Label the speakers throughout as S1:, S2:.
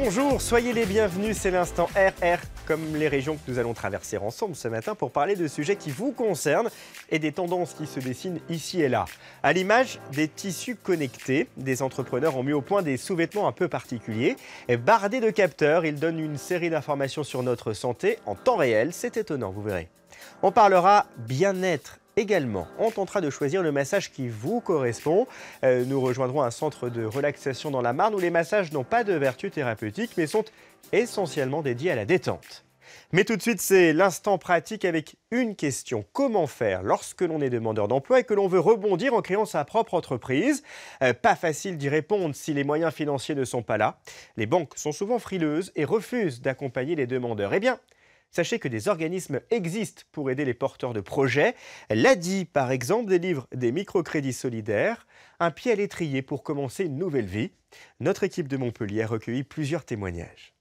S1: Bonjour, soyez les bienvenus, c'est l'instant RR, comme les régions que nous allons traverser ensemble ce matin pour parler de sujets qui vous concernent et des tendances qui se dessinent ici et là. À l'image des tissus connectés, des entrepreneurs ont mis au point des sous-vêtements un peu particuliers. Bardés de capteurs, ils donnent une série d'informations sur notre santé en temps réel, c'est étonnant, vous verrez. On parlera bien-être également. On tentera de choisir le massage qui vous correspond. Nous rejoindrons un centre de relaxation dans la Marne où les massages n'ont pas de vertu thérapeutique mais sont essentiellement dédiés à la détente. Mais tout de suite, c'est l'instant pratique avec une question. Comment faire lorsque l'on est demandeur d'emploi et que l'on veut rebondir en créant sa propre entreprise? Pas facile d'y répondre si les moyens financiers ne sont pas là. Les banques sont souvent frileuses et refusent d'accompagner les demandeurs. Eh bien, sachez que des organismes existent pour aider les porteurs de projets. L'ADI, par exemple, délivre des microcrédits solidaires, un pied à l'étrier pour commencer une nouvelle vie. Notre équipe de Montpellier a recueilli plusieurs témoignages.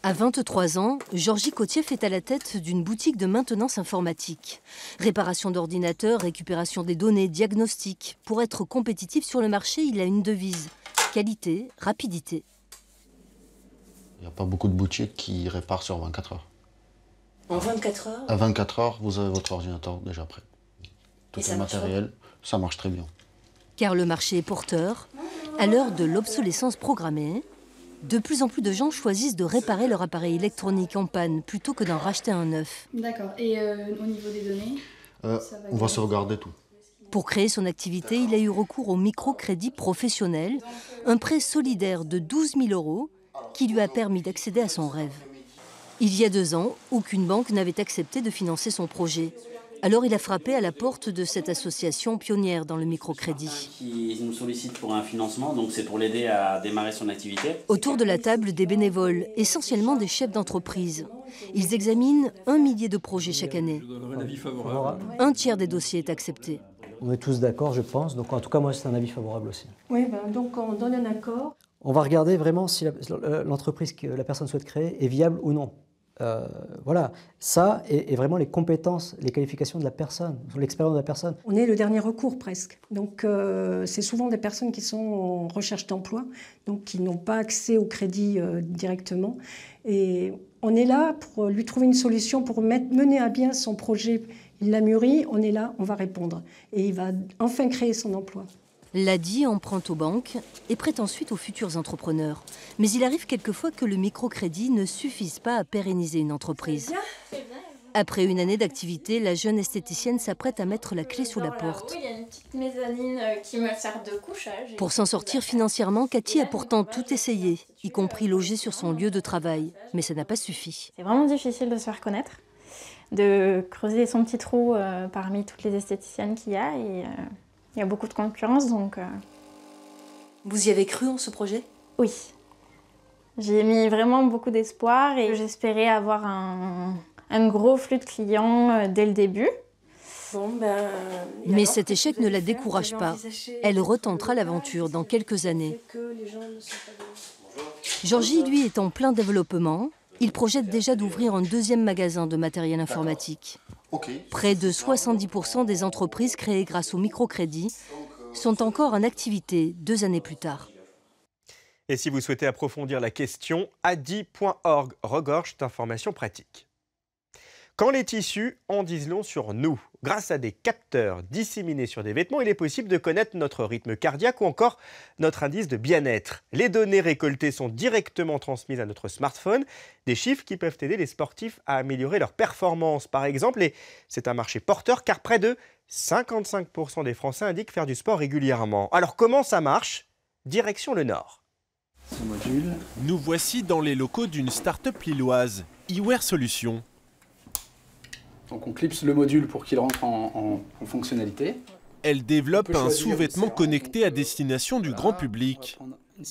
S2: À 23 ans, Georgie Cotief est à la tête d'une boutique de maintenance informatique. Réparation d'ordinateurs, récupération des données, diagnostic. Pour être compétitif sur le marché, il a une devise. Qualité, rapidité.
S3: Il n'y a pas beaucoup de boutiques qui réparent sur 24 heures.
S2: En 24 heures?
S3: À 24 heures, vous avez votre ordinateur déjà prêt. Tout le matériel, ça marche très bien.
S2: Car le marché est porteur. À l'heure de l'obsolescence programmée, de plus en plus de gens choisissent de réparer leur appareil électronique en panne plutôt que d'en racheter un neuf.
S4: D'accord. Et au niveau des données
S3: on va sauvegarder tout.
S2: Pour créer son activité, il a eu recours au microcrédit professionnel, un prêt solidaire de 12 000 € qui lui a permis d'accéder à son rêve. Il y a 2 ans, aucune banque n'avait accepté de financer son projet. Alors il a frappé à la porte de cette association pionnière dans le microcrédit.
S5: Ils nous sollicitent pour un financement, donc c'est pour l'aider à démarrer son activité.
S2: Autour de la table, des bénévoles, essentiellement des chefs d'entreprise. Ils examinent 1 millier de projets chaque année. Un tiers des dossiers est accepté.
S6: On est tous d'accord, je pense. Donc en tout cas, moi, c'est un avis favorable aussi.
S7: Oui, donc on donne un accord.
S6: On va regarder vraiment si l'entreprise que la personne souhaite créer est viable ou non. Voilà, ça et vraiment les compétences, les qualifications de la personne, l'expérience de la personne.
S7: On est le dernier recours presque. Donc c'est souvent des personnes qui sont en recherche d'emploi, donc qui n'ont pas accès au crédit directement. Et on est là pour lui trouver une solution pour mener à bien son projet. Il l'a mûri, on est là, on va répondre. Et il va enfin créer son emploi.
S2: L'ADI emprunte aux banques et prête ensuite aux futurs entrepreneurs. Mais il arrive quelquefois que le microcrédit ne suffise pas à pérenniser une entreprise. Après une année d'activité, la jeune esthéticienne s'apprête à mettre la clé sous la porte.
S4: Oui, il y a une petite mezzanine qui me sert de couchage.
S2: Pour s'en sortir financièrement, Cathy a pourtant tout essayé, y compris loger sur son lieu de travail. Mais ça n'a pas suffi.
S8: C'est vraiment difficile de se faire connaître, de creuser son petit trou parmi toutes les esthéticiennes qu'il y a. Et, il y a beaucoup de concurrence, donc...
S2: Vous y avez cru en ce projet?
S8: Oui. J'ai mis vraiment beaucoup d'espoir et j'espérais avoir un gros flux de clients dès le début.
S2: Mais cet échec ne la décourage pas. Elle retentera l'aventure dans quelques années. Georgie, lui, est en plein développement. Il projette déjà d'ouvrir un 2e magasin de matériel informatique. Près de 70% des entreprises créées grâce au microcrédit sont encore en activité 2 années plus tard.
S1: Et si vous souhaitez approfondir la question, adi.org regorge d'informations pratiques. Quand les tissus en disent long sur nous, grâce à des capteurs disséminés sur des vêtements, il est possible de connaître notre rythme cardiaque ou encore notre indice de bien-être. Les données récoltées sont directement transmises à notre smartphone, des chiffres qui peuvent aider les sportifs à améliorer leur performance par exemple. Et c'est un marché porteur car près de 55% des Français indiquent faire du sport régulièrement. Alors comment ça marche? Direction le Nord.
S9: Nous voici dans les locaux d'une start-up lilloise, eWear Solutions.
S10: Donc on clipse le module pour qu'il rentre en fonctionnalité.
S9: Elle développe un sous-vêtement connecté à destination du grand public.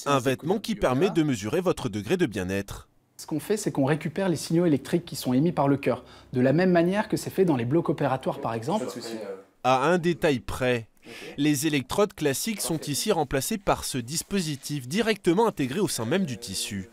S9: Un vêtement qui permet de mesurer votre degré de bien-être.
S10: Ce qu'on fait, c'est qu'on récupère les signaux électriques qui sont émis par le cœur, de la même manière que c'est fait dans les blocs opératoires par exemple.
S9: À un détail près, les électrodes classiques sont ici remplacées par ce dispositif directement intégré au sein même du tissu.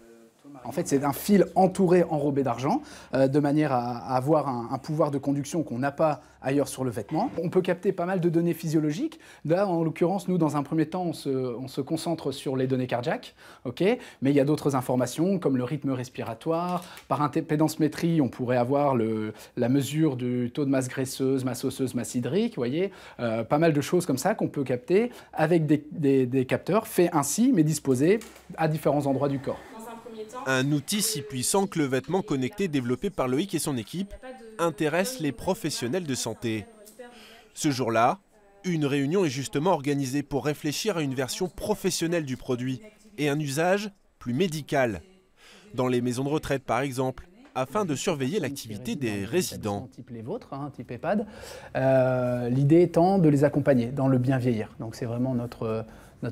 S10: En fait, c'est un fil entouré, enrobé d'argent, de manière à avoir un pouvoir de conduction qu'on n'a pas ailleurs sur le vêtement. On peut capter pas mal de données physiologiques. Là, en l'occurrence, nous, dans un premier temps, on se concentre sur les données cardiaques, okay, mais il y a d'autres informations, comme le rythme respiratoire. Par impédancemétrie, on pourrait avoir la mesure du taux de masse graisseuse, masse osseuse, masse hydrique, vous voyez. Pas mal de choses comme ça qu'on peut capter avec des capteurs faits ainsi, mais disposés à différents endroits du corps.
S9: Un outil si puissant que le vêtement connecté développé par Loïc et son équipe intéresse les professionnels de santé. Ce jour-là, une réunion est justement organisée pour réfléchir à une version professionnelle du produit et un usage plus médical. Dans les maisons de retraite par exemple, afin de surveiller l'activité des résidents.
S10: Type les vôtres, type EHPAD. L'idée étant de les accompagner dans le bien vieillir. Donc c'est vraiment notre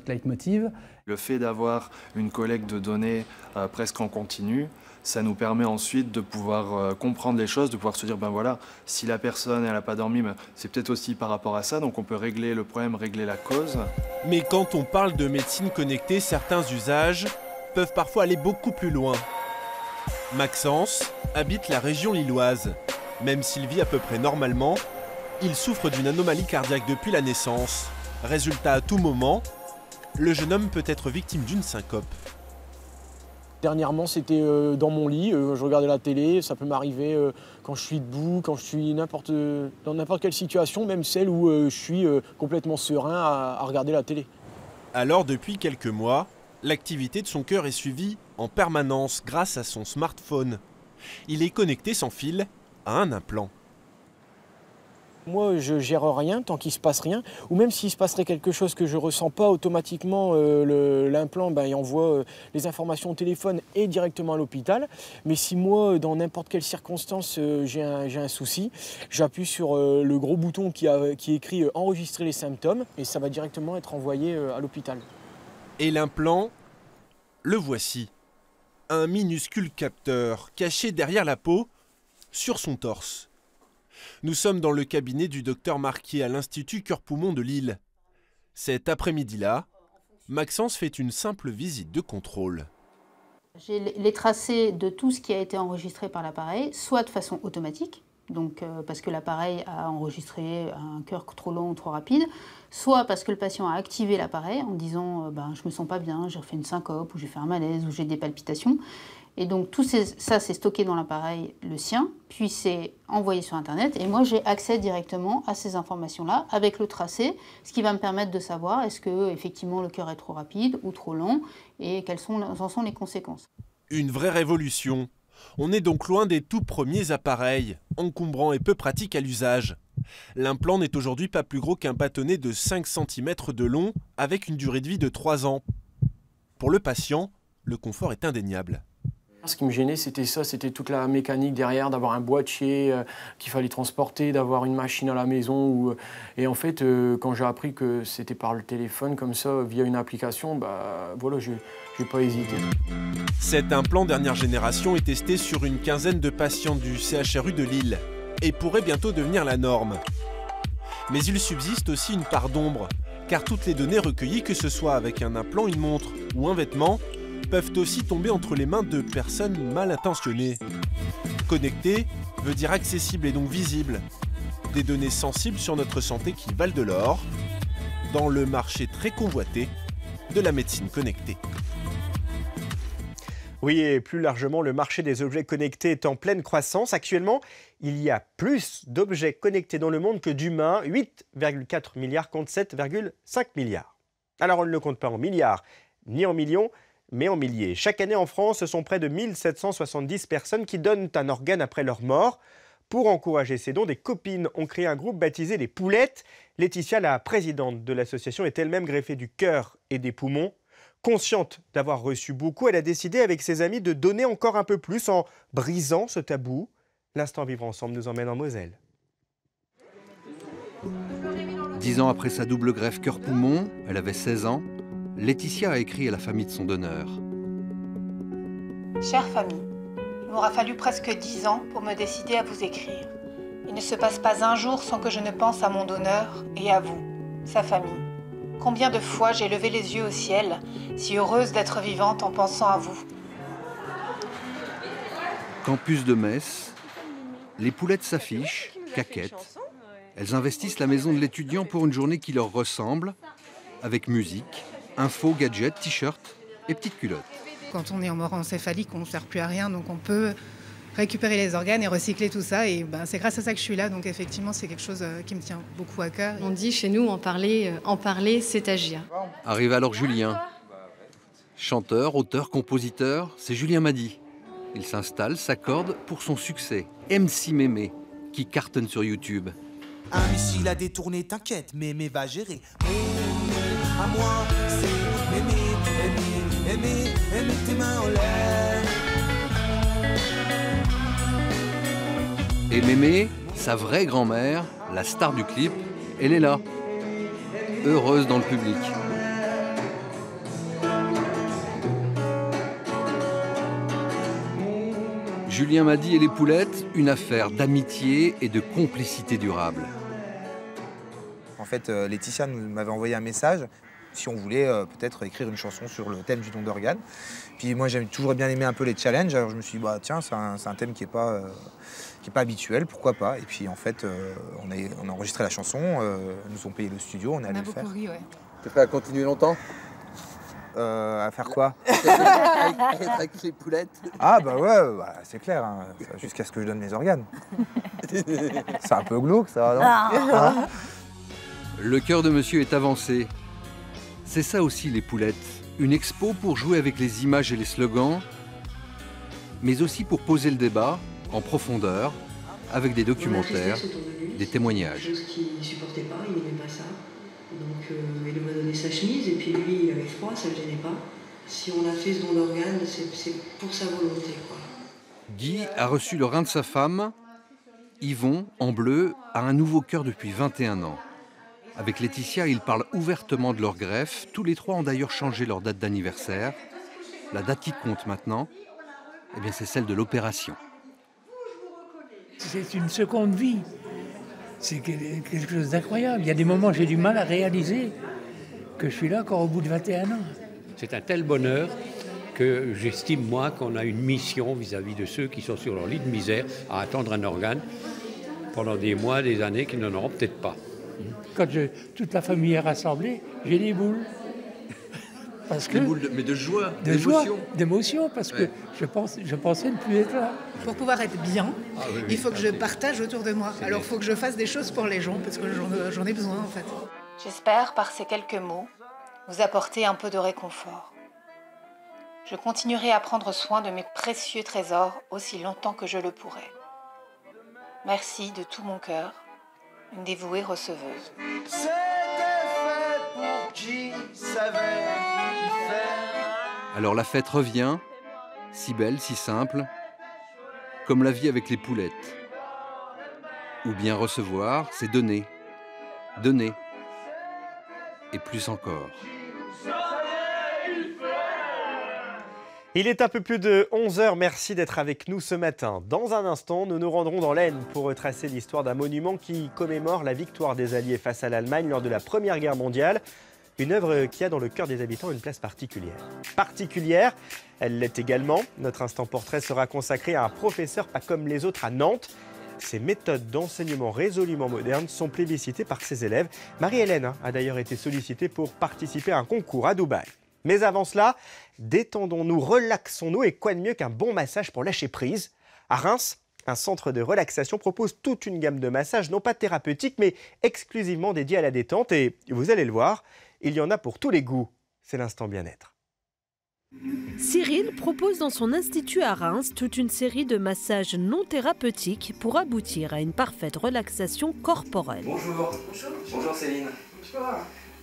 S10: leitmotiv.
S11: Le fait d'avoir une collecte de données presque en continu, ça nous permet ensuite de pouvoir comprendre les choses, de pouvoir se dire, ben voilà, si la personne elle n'a pas dormi, ben, c'est peut-être aussi par rapport à ça, donc on peut régler le problème, régler la cause.
S9: Mais quand on parle de médecine connectée, certains usages peuvent parfois aller beaucoup plus loin. Maxence habite la région lilloise. Même s'il vit à peu près normalement, il souffre d'une anomalie cardiaque depuis la naissance. Résultat, à tout moment, le jeune homme peut être victime d'une syncope.
S12: Dernièrement, c'était dans mon lit, je regardais la télé, ça peut m'arriver quand je suis debout, quand je suis dans n'importe quelle situation, même celle où je suis complètement serein à regarder la télé.
S9: Alors, depuis quelques mois, l'activité de son cœur est suivie en permanence grâce à son smartphone. Il est connecté sans fil à un implant.
S12: Moi, je gère rien tant qu'il ne se passe rien, ou même s'il se passerait quelque chose que je ne ressens pas, automatiquement l'implant il envoie les informations au téléphone et directement à l'hôpital. Mais si moi, dans n'importe quelle circonstance, j'ai un souci, j'appuie sur le gros bouton qui est écrit « Enregistrer les symptômes » et ça va directement être envoyé à l'hôpital.
S9: Et l'implant, le voici. Un minuscule capteur caché derrière la peau, sur son torse. Nous sommes dans le cabinet du docteur Marquier à l'Institut Cœur-Poumon de Lille. Cet après-midi-là, Maxence fait une simple visite de contrôle.
S13: J'ai les tracés de tout ce qui a été enregistré par l'appareil, soit de façon automatique, donc parce que l'appareil a enregistré un cœur trop long ou trop rapide, soit parce que le patient a activé l'appareil en disant je me sens pas bien, j'ai refait une syncope, ou j'ai fait un malaise, ou j'ai des palpitations. Et donc tout ça, c'est stocké dans l'appareil, le sien, puis c'est envoyé sur Internet. Et moi, j'ai accès directement à ces informations-là avec le tracé, ce qui va me permettre de savoir est-ce que effectivement le cœur est trop rapide ou trop long et quelles en sont les conséquences.
S9: Une vraie révolution. On est donc loin des tout premiers appareils, encombrants et peu pratiques à l'usage. L'implant n'est aujourd'hui pas plus gros qu'un bâtonnet de 5 cm de long avec une durée de vie de 3 ans. Pour le patient, le confort est indéniable.
S12: Ce qui me gênait, c'était ça, c'était toute la mécanique derrière, d'avoir un boîtier qu'il fallait transporter, d'avoir une machine à la maison. Et en fait, quand j'ai appris que c'était par le téléphone, comme ça, via une application, voilà, j'ai pas hésité.
S9: Cet implant dernière génération est testé sur une quinzaine de patients du CHRU de Lille et pourrait bientôt devenir la norme. Mais il subsiste aussi une part d'ombre, car toutes les données recueillies, que ce soit avec un implant, une montre ou un vêtement, peuvent aussi tomber entre les mains de personnes mal intentionnées. Connecté veut dire accessible et donc visible. Des données sensibles sur notre santé qui valent de l'or dans le marché très convoité de la médecine connectée.
S1: Oui, et plus largement, le marché des objets connectés est en pleine croissance. Actuellement, il y a plus d'objets connectés dans le monde que d'humains, 8,4 milliards contre 7,5 milliards. Alors on ne le compte pas en milliards ni en millions, mais en milliers. Chaque année en France, ce sont près de 1770 personnes qui donnent un organe après leur mort. Pour encourager ces dons, des copines ont créé un groupe baptisé les Poulettes. Laetitia, la présidente de l'association, est elle-même greffée du cœur et des poumons. Consciente d'avoir reçu beaucoup, elle a décidé avec ses amis de donner encore un peu plus en brisant ce tabou. L'instant Vivre Ensemble nous emmène en Moselle.
S14: 10 ans après sa double greffe cœur-poumon, elle avait 16 ans, Laetitia a écrit à la famille de son donneur.
S15: Chère famille, il m'aura fallu presque 10 ans pour me décider à vous écrire. Il ne se passe pas un jour sans que je ne pense à mon donneur et à vous, sa famille. Combien de fois j'ai levé les yeux au ciel, si heureuse d'être vivante en pensant à vous.
S14: Campus de Metz, les poulettes s'affichent, caquettes. Elles investissent la maison de l'étudiant pour une journée qui leur ressemble, avec musique, infos, gadgets, t-shirts et petites culottes.
S15: Quand on est en mort encéphalique, on ne sert plus à rien, donc on peut récupérer les organes et recycler tout ça. Et c'est grâce à ça que je suis là, donc effectivement, c'est quelque chose qui me tient beaucoup à cœur.
S16: On dit chez nous, en parler, c'est agir.
S14: Arrive alors Julien. Chanteur, auteur, compositeur, c'est Julien Madi. Il s'installe, s'accorde pour son succès. MC Mémé, qui cartonne sur YouTube.
S17: Un missile a détourné, t'inquiète, Mémé va gérer. À moi, c'est Mémé, tes mains en l'air.
S14: Et Mémé, sa vraie grand-mère, la star du clip, elle est là, heureuse dans le public. Julien Madi et les poulettes, une affaire d'amitié et de complicité durable.
S18: En fait, Laetitia m'avait envoyé un message si on voulait peut-être écrire une chanson sur le thème du don d'organes. Puis moi, j'ai toujours bien aimé un peu les challenges, alors je me suis dit, tiens, c'est un thème qui n'est pas habituel, pourquoi pas. Et puis en fait, on a enregistré la chanson, nous ont payé le studio, on est allé le faire.
S15: Ri, ouais.
S14: T'es prêt à continuer longtemps?
S18: À faire quoi?
S14: Avec les poulettes.
S18: Ah bah ouais, c'est clair, hein, jusqu'à ce que je donne mes organes. C'est un peu glauque ça, non? Hein?
S14: Le cœur de monsieur est avancé. C'est ça aussi les poulettes. Une expo pour jouer avec les images et les slogans, mais aussi pour poser le débat en profondeur, avec des documentaires, des témoignages.
S19: Quelque chose qu'il ne supportait pas, il n'aimait pas ça. Donc il m'a donné sa chemise et puis lui il avait froid, ça ne le gênait pas. Si on a fait ce don d'organes, c'est pour sa volonté, quoi.
S14: Guy a reçu le rein de sa femme. Yvon, en bleu, a un nouveau cœur depuis 21 ans. Avec Laetitia, ils parlent ouvertement de leur greffe. Tous les trois ont d'ailleurs changé leur date d'anniversaire. La date qui compte maintenant, eh bien, c'est celle de l'opération.
S20: C'est une seconde vie. C'est quelque chose d'incroyable. Il y a des moments où j'ai du mal à réaliser que je suis là encore au bout de 21 ans.
S21: C'est un tel bonheur que j'estime, moi, qu'on a une mission vis-à-vis de ceux qui sont sur leur lit de misère à attendre un organe pendant des mois, des années qu'ils n'en auront peut-être pas.
S20: Quand toute la famille est rassemblée, j'ai des boules. Parce que,
S14: des boules mais de joie,
S20: d'émotion, parce que je pensais ne plus être là.
S15: Pour pouvoir être bien, il faut que je partage autour de moi. Alors il faut que je fasse des choses pour les gens, parce que j'en ai besoin en fait. J'espère, par ces quelques mots, vous apporter un peu de réconfort. Je continuerai à prendre soin de mes précieux trésors aussi longtemps que je le pourrai. Merci de tout mon cœur, une dévouée receveuse.
S17: C'était fait pour qui savait y faire.
S14: Alors la fête revient, si belle, si simple, comme la vie avec les poulettes. Ou bien recevoir, c'est donner. Donner. Et plus encore.
S1: Il est un peu plus de 11h, merci d'être avec nous ce matin. Dans un instant, nous nous rendrons dans l'Aisne pour retracer l'histoire d'un monument qui commémore la victoire des Alliés face à l'Allemagne lors de la Première Guerre mondiale. Une œuvre qui a dans le cœur des habitants une place particulière. Elle l'est également. Notre instant portrait sera consacré à un professeur pas comme les autres à Nantes. Ses méthodes d'enseignement résolument modernes sont plébiscitées par ses élèves. Marie-Hélène a d'ailleurs été sollicitée pour participer à un concours à Dubaï. Mais avant cela, détendons-nous, relaxons-nous et quoi de mieux qu'un bon massage pour lâcher prise? À Reims, un centre de relaxation propose toute une gamme de massages, non pas thérapeutiques, mais exclusivement dédiés à la détente. Et vous allez le voir, il y en a pour tous les goûts. C'est l'instant bien-être.
S22: Cyril propose dans son institut à Reims toute une série de massages non thérapeutiques pour aboutir à une parfaite relaxation corporelle.
S23: Bonjour. Bonjour Céline. Bonjour.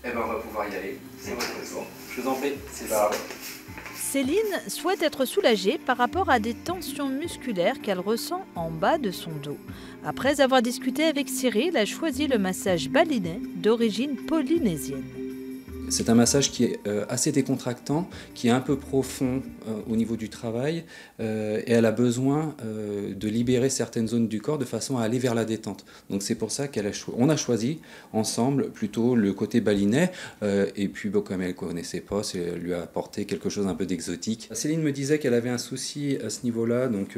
S23: Eh ben on va pouvoir y aller. C'est votre tour. Je vous en prie. C'est pas grave.
S22: Céline souhaite être soulagée par rapport à des tensions musculaires qu'elle ressent en bas de son dos. Après avoir discuté avec Cyril, elle a choisi le massage balinais d'origine polynésienne.
S24: C'est un massage qui est assez décontractant, qui est un peu profond au niveau du travail et elle a besoin de libérer certaines zones du corps de façon à aller vers la détente. Donc c'est pour ça qu'on a choisi ensemble plutôt le côté balinais et puis comme elle ne connaissait pas, elle lui a apporté quelque chose un peu d'exotique. Céline me disait qu'elle avait un souci à ce niveau-là, donc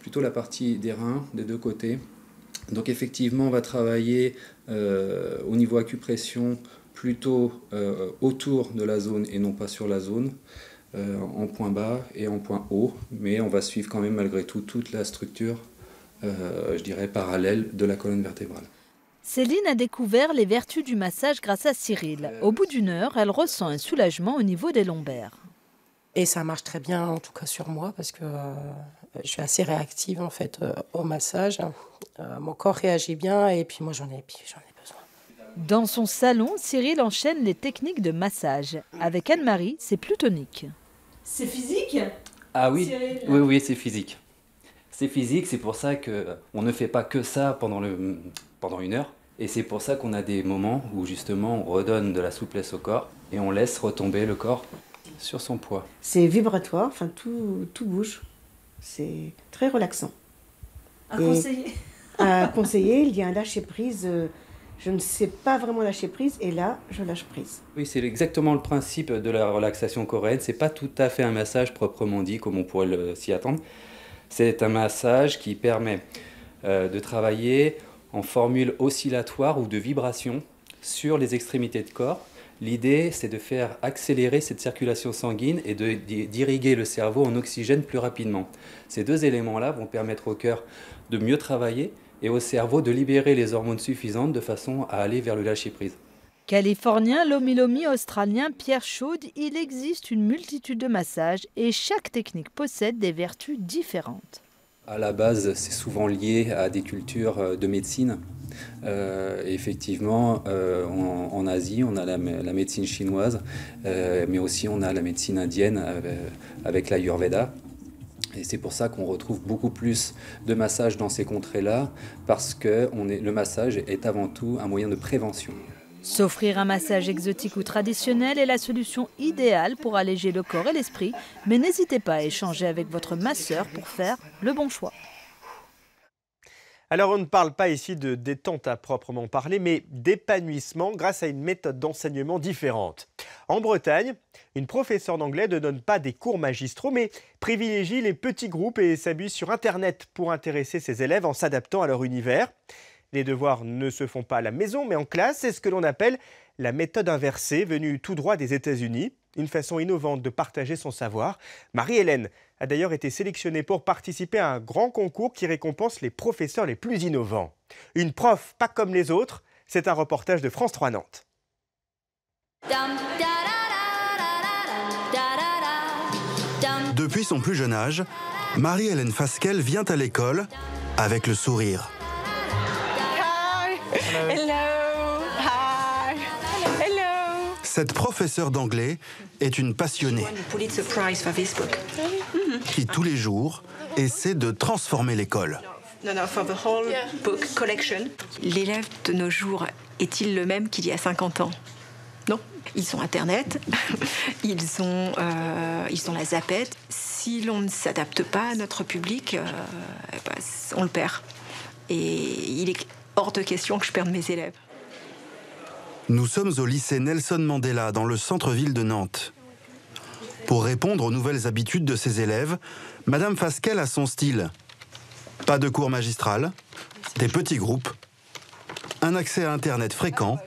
S24: plutôt la partie des reins, des deux côtés. Donc effectivement, on va travailler au niveau acupression plutôt autour de la zone et non pas sur la zone, en point bas et en point haut, mais on va suivre quand même malgré tout toute la structure, je dirais, parallèle de la colonne vertébrale.
S22: Céline a découvert les vertus du massage grâce à Cyril. Au bout d'1 heure, elle ressent un soulagement au niveau des lombaires.
S3: Et ça marche très bien, en tout cas sur moi, parce que je suis assez réactive en fait au massage. Mon corps réagit bien et puis moi j'en ai besoin.
S22: Dans son salon, Cyril enchaîne les techniques de massage. Avec Anne-Marie, c'est plus tonique.
S5: C'est physique?
S6: Ah oui,
S5: Cyril.
S6: oui, c'est physique. C'est physique, c'est pour ça qu'on ne fait pas que ça pendant 1 heure. Et c'est pour ça qu'on a des moments où justement on redonne de la souplesse au corps et on laisse retomber le corps sur son poids.
S5: C'est vibratoire, enfin tout bouge. C'est très relaxant. À conseiller. À conseiller, il y a un lâcher prise. Je ne sais pas vraiment lâcher prise et là, je lâche prise.
S6: Oui, c'est exactement le principe de la relaxation coréenne. C'est pas tout à fait un massage proprement dit comme on pourrait s'y attendre. C'est un massage qui permet de travailler en formule oscillatoire ou de vibration sur les extrémités de corps. L'idée, c'est de faire accélérer cette circulation sanguine et d'irriguer le cerveau en oxygène plus rapidement. Ces deux éléments-là vont permettre au cœur de mieux travailler et au cerveau de libérer les hormones suffisantes de façon à aller vers le lâcher-prise.
S22: Californien, lomi-lomi, australien, Pierre Chaude, il existe une multitude de massages et chaque technique possède des vertus différentes.
S24: À la base, c'est souvent lié à des cultures de médecine. Effectivement, en Asie, on a la médecine chinoise, mais aussi on a la médecine indienne avec l'Ayurveda. Et c'est pour ça qu'on retrouve beaucoup plus de massages dans ces contrées-là, parce que le massage est avant tout un moyen de prévention.
S22: S'offrir un massage exotique ou traditionnel est la solution idéale pour alléger le corps et l'esprit, mais n'hésitez pas à échanger avec votre masseur pour faire le bon choix.
S1: Alors on ne parle pas ici de détente à proprement parler, mais d'épanouissement grâce à une méthode d'enseignement différente. En Bretagne, une professeure d'anglais ne donne pas des cours magistraux, mais privilégie les petits groupes et s'abuse sur Internet pour intéresser ses élèves en s'adaptant à leur univers. Les devoirs ne se font pas à la maison, mais en classe. C'est ce que l'on appelle la méthode inversée, venue tout droit des États-Unis. Une façon innovante de partager son savoir. Marie-Hélène a d'ailleurs été sélectionnée pour participer à un grand concours qui récompense les professeurs les plus innovants. Une prof pas comme les autres, c'est un reportage de France 3 Nantes.
S7: Depuis son plus jeune âge, Marie-Hélène Fasquelle vient à l'école avec le sourire.
S25: Hello. Hi. Hello.
S7: Cette professeure d'anglais est une passionnée qui, tous les jours, essaie de transformer l'école.
S25: L'élève de nos jours est-il le même qu'il y a 50 ans? Non. Ils ont Internet, ils ont la zapette. Si l'on ne s'adapte pas à notre public, on le perd. Et il est hors de question que je perde mes élèves.
S7: Nous sommes au lycée Nelson Mandela, dans le centre-ville de Nantes. Pour répondre aux nouvelles habitudes de ses élèves, Madame Fasquelle a son style. Pas de cours magistral, des petits groupes, un accès à Internet fréquent,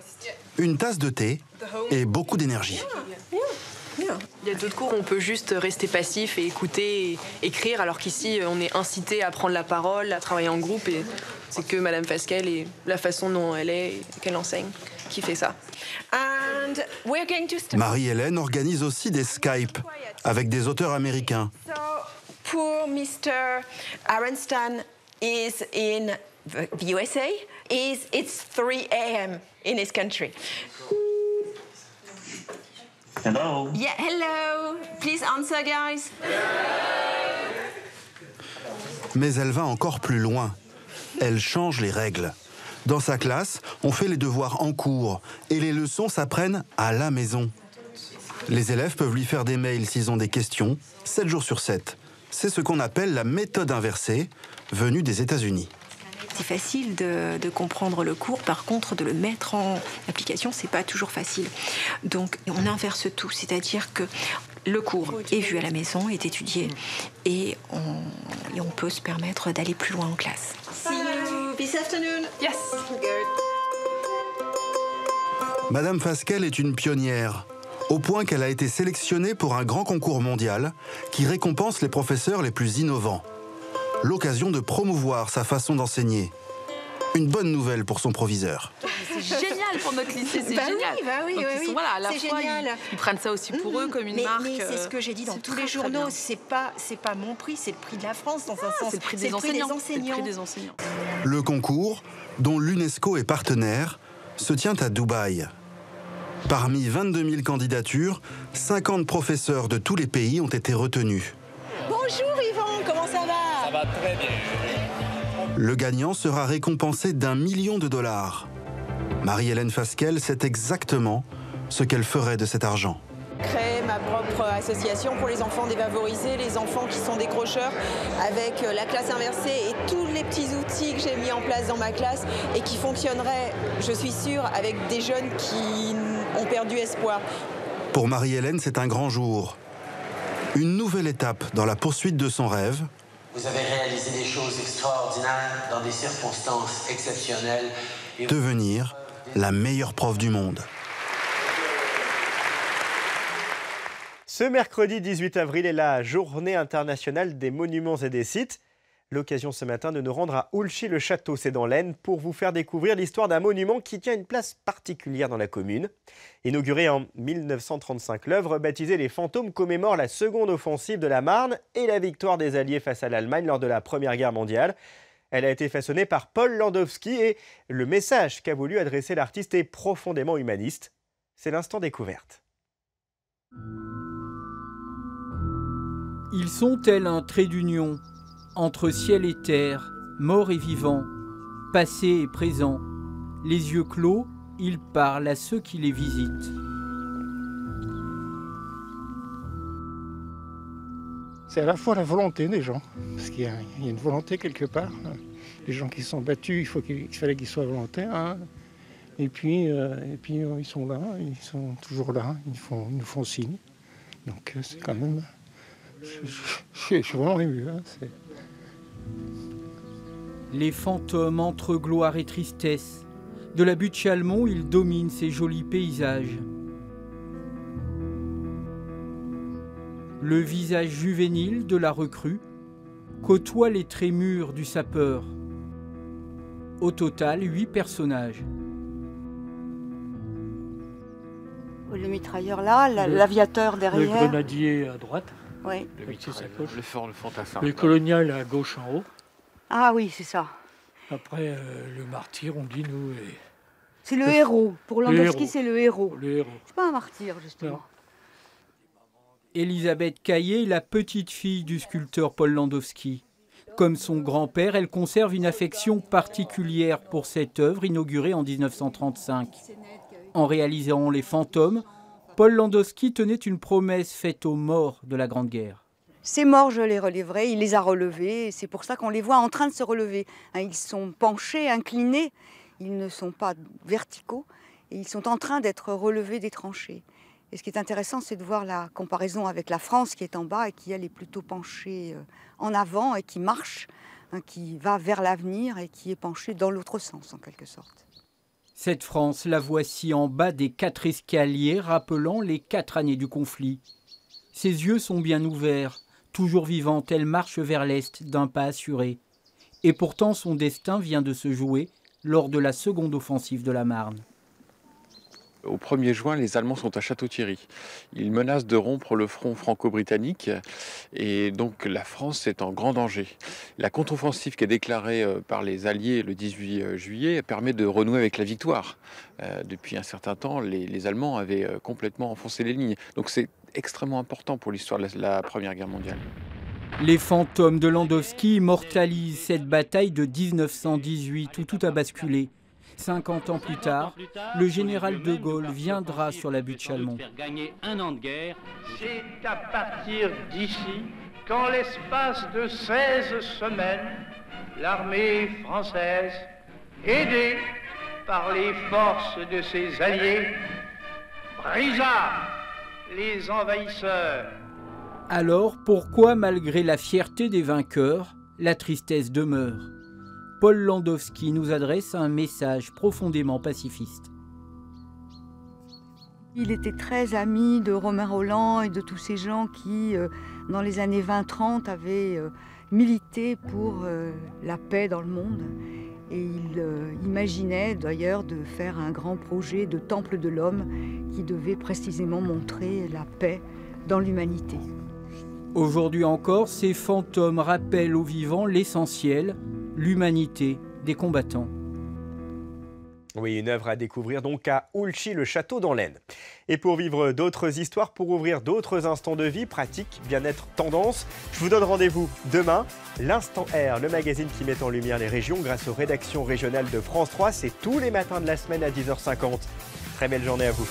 S7: une tasse de thé et beaucoup d'énergie.
S26: Il y a d'autres cours où on peut juste rester passif et écouter et écrire, alors qu'ici, on est incité à prendre la parole, à travailler en groupe. Et c'est que Madame Fasquelle et la façon dont elle est et qu'elle enseigne qui fait ça.
S7: Marie-Hélène organise aussi des Skype avec des auteurs américains.
S25: Poor Mr. Arenstan is in the USA. It's 3 a.m. in his country.
S7: Hello.
S25: Yeah, hello. Please answer, guys.
S7: Mais elle va encore plus loin. Elle change les règles. Dans sa classe, on fait les devoirs en cours et les leçons s'apprennent à la maison. Les élèves peuvent lui faire des mails s'ils ont des questions, 7 jours sur 7. C'est ce qu'on appelle la méthode inversée, venue des États-Unis.
S25: C'est facile de comprendre le cours, par contre, de le mettre en application, c'est pas toujours facile. Donc, on inverse tout, c'est-à-dire que Le cours est vu à la maison, est étudié, et on peut se permettre d'aller plus loin en classe. See you this afternoon.
S26: Yes.
S7: Madame Fasquelle est une pionnière, au point qu'elle a été sélectionnée pour un grand concours mondial qui récompense les professeurs les plus innovants. L'occasion de promouvoir sa façon d'enseigner. Une bonne nouvelle pour son proviseur.
S26: C'est génial pour notre lycée, c'est génial.
S25: Oui,
S26: Donc, ils sont, voilà, à la fois, ils prennent ça aussi pour eux comme une marque.
S25: Mais c'est ce que j'ai dit dans tous les journaux, c'est pas mon prix, c'est le prix de la France dans un sens.
S26: C'est le prix des enseignants.
S7: Le concours, dont l'UNESCO est partenaire, se tient à Dubaï. Parmi 22 000 candidatures, 50 professeurs de tous les pays ont été retenus.
S25: Bonjour Yvan, comment ça va?
S23: Ça va très bien.
S7: Le gagnant sera récompensé d'1 million de dollars. Marie-Hélène Fasquelle sait exactement ce qu'elle ferait de cet argent.
S2: Créer ma propre association pour les enfants défavorisés, les enfants qui sont décrocheurs, avec la classe inversée et tous les petits outils que j'ai mis en place dans ma classe et qui fonctionneraient, je suis sûre, avec des jeunes qui ont perdu espoir.
S7: Pour Marie-Hélène, c'est un grand jour. Une nouvelle étape dans la poursuite de son rêve.
S4: Vous avez réalisé des choses extraordinaires dans des circonstances exceptionnelles.
S7: Devenir la meilleure prof du monde.
S1: Ce mercredi 18 avril est la journée internationale des monuments et des sites. L'occasion ce matin de nous rendre à Oulchy-le-Château, c'est dans l'Aisne, pour vous faire découvrir l'histoire d'un monument qui tient une place particulière dans la commune. Inaugurée en 1935, l'œuvre baptisée Les Fantômes commémore la seconde offensive de la Marne et la victoire des Alliés face à l'Allemagne lors de la Première Guerre mondiale. Elle a été façonnée par Paul Landowski et le message qu'a voulu adresser l'artiste est profondément humaniste. C'est l'instant découverte.
S8: Ils sont tels un trait d'union entre ciel et terre, mort et vivant, passé et présent. Les yeux clos, ils parlent à ceux qui les visitent.
S10: C'est à la fois la volonté des gens, parce qu'il y a une volonté quelque part. Les gens qui sont battus, il fallait qu'ils soient volontaires. Hein. Et puis ils sont là, ils sont toujours là, ils nous font signe. Donc c'est quand même... Je suis vraiment ému. Hein,
S8: Les fantômes entre gloire et tristesse. De la butte Chalmont, ils dominent ces jolis paysages. Le visage juvénile de la recrue côtoie les traits mûrs du sapeur. Au total, 8 personnages.
S11: Le mitrailleur là, l'aviateur derrière.
S10: Le grenadier à droite.
S11: Oui.
S10: Le fantassin. Le colonial à gauche en haut.
S11: Ah oui, c'est ça.
S10: Après, le martyr, on dit, nous...
S11: C'est le héros. Pour Landowski, c'est le héros.
S10: Le héros.
S11: C'est pas un martyr, justement. Non.
S8: Elisabeth Caillé est la petite-fille du sculpteur Paul Landowski. Comme son grand-père, elle conserve une affection particulière pour cette œuvre inaugurée en 1935. En réalisant Les Fantômes, Paul Landowski tenait une promesse faite aux morts de la Grande Guerre.
S11: Ces morts, je les relèverai, il les a relevés, et c'est pour ça qu'on les voit en train de se relever. Ils sont penchés, inclinés, ils ne sont pas verticaux, et ils sont en train d'être relevés des tranchées. Et ce qui est intéressant, c'est de voir la comparaison avec la France qui est en bas et qui, elle, est plutôt penchée en avant et qui marche, qui va vers l'avenir et qui est penchée dans l'autre sens, en quelque sorte.
S8: Cette France, la voici en bas des 4 escaliers rappelant les 4 années du conflit. Ses yeux sont bien ouverts, toujours vivante, elle marche vers l'est d'un pas assuré. Et pourtant son destin vient de se jouer lors de la seconde offensive de la Marne.
S13: Au 1er juin, les Allemands sont à Château-Thierry. Ils menacent de rompre le front franco-britannique et donc la France est en grand danger. La contre-offensive qui est déclarée par les Alliés le 18 juillet permet de renouer avec la victoire. Depuis un certain temps, les Allemands avaient complètement enfoncé les lignes. Donc c'est extrêmement important pour l'histoire de la Première Guerre mondiale.
S8: Les Fantômes de Landowski immortalisent cette bataille de 1918 où tout a basculé. 50 ans plus tard, le général de Gaulle viendra sur la butte Chalmont.
S27: C'est à partir d'ici qu'en l'espace de 16 semaines, l'armée française, aidée par les forces de ses alliés, brisa les envahisseurs.
S8: Alors, pourquoi, malgré la fierté des vainqueurs, la tristesse demeure? Paul Landowski nous adresse un message profondément pacifiste.
S11: Il était très ami de Romain Rolland et de tous ces gens qui, dans les années 20-30, avaient milité pour la paix dans le monde. Et il imaginait d'ailleurs de faire un grand projet de temple de l'homme qui devait précisément montrer la paix dans l'humanité.
S8: Aujourd'hui encore, ces fantômes rappellent aux vivants l'essentiel, l'humanité des combattants.
S1: Oui, une œuvre à découvrir donc à Oulchy, le château dans l'Aisne. Et pour vivre d'autres histoires, pour ouvrir d'autres instants de vie, pratique, bien-être, tendance, je vous donne rendez-vous demain. L'Instant R, le magazine qui met en lumière les régions grâce aux rédactions régionales de France 3. C'est tous les matins de la semaine à 10h50. Très belle journée à vous.